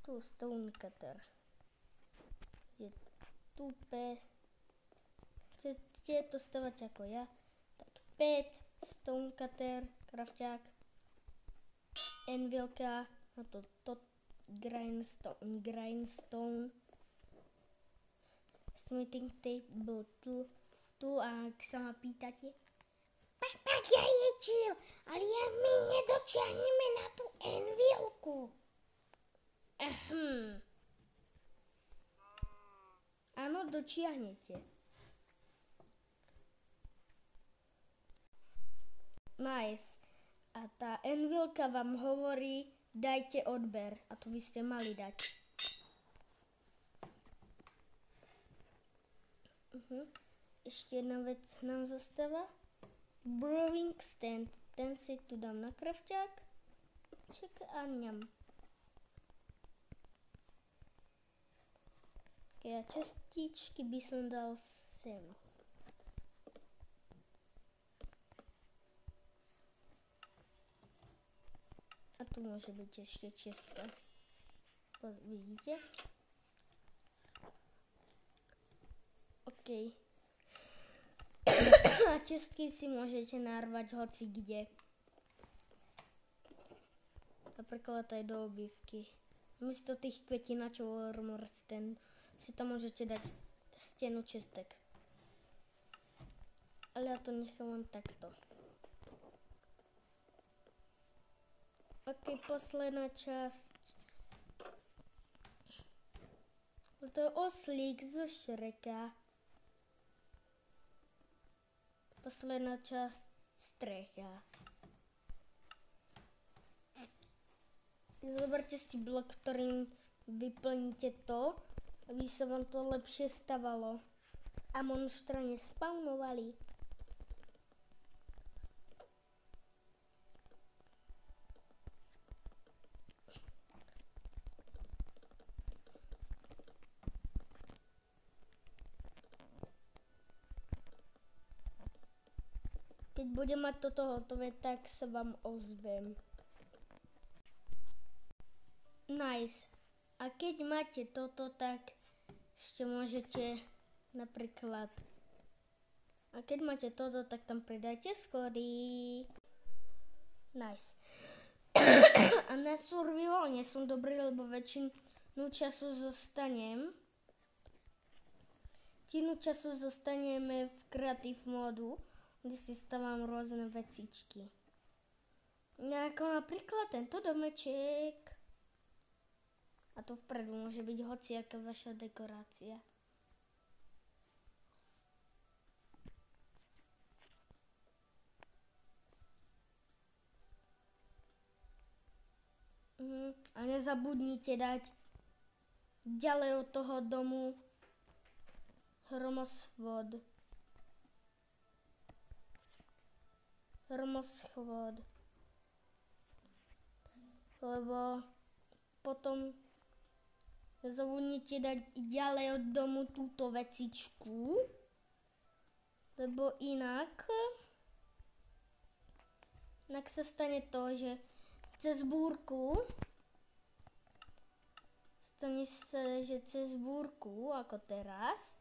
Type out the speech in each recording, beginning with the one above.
Tu stonecutter. Je tupe. Chcete to stavať ako ja? Tak 5, stonecutter, krafťák, anvilka, na to grindstone, smithing table tu a ak sa ma pýtate, Papak, ja je chill, ale my nedočiahneme na tú anvilku. Áno, dočiahnete. Nice. A tá anvilka vám hovorí, dajte odber. A to by ste mali dať. Ešte jedna vec nám zostáva. Brewing stand. Ten si tu dám na krafťák. A ňam. A častičky by som dal sem. A tu môže byť ešte čestka. Vidíte? OK. A čestky si môžete narvať hoci kde. Napríklad aj do obývky. Namiesto tých kvetinačov armor stand si tam môžete dať stenu čestek. Ale ja to nechám takto. OK, posledná časť. To je oslík zo Šreka. Posledná časť, strecha. Zoberte si blok, ktorým vyplníte to, aby sa vám to lepšie stavalo a monštra nespawnovali. Keď budem mať toto hotové, tak sa vám ozvem. Nice. A keď máte toto, tak ešte môžete napríklad... A keď máte toto, tak tam pridajte schody. Nice. A na survival nie som dobrý, lebo väčšinu času zostaneme v creative modu, kde si stavám rôzne vecičky. Ako napríklad tento domeček. A tu vpredu môže byť hociaká vaša dekorácia. A nezabudnite dať ďalej od toho domu hromosvod. Lebo potom nezabudnite dať ďalej od domu túto vecičku, lebo inak sa stane to, že cez búrku ako teraz,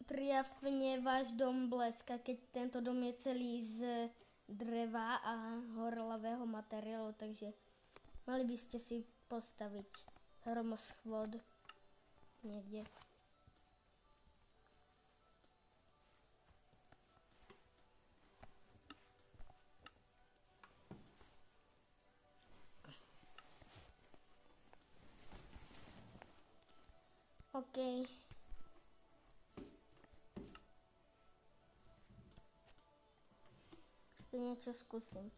triafne váš dom bleska, keď tento dom je celý z dreva a horlavého materiálu, takže mali by ste si postaviť hromoschvod niekde. OK. Ešte niečo skúsim.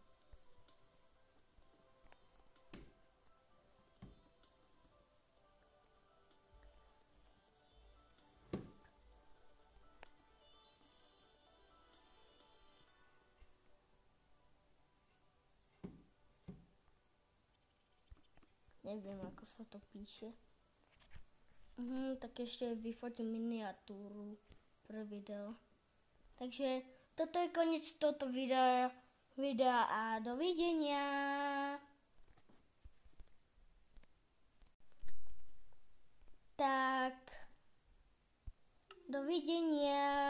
Neviem, ako sa to píše. Tak ešte vyfotím miniatúru pre video. Takže toto je koniec tohto videa a dovidenia. Dovidenia.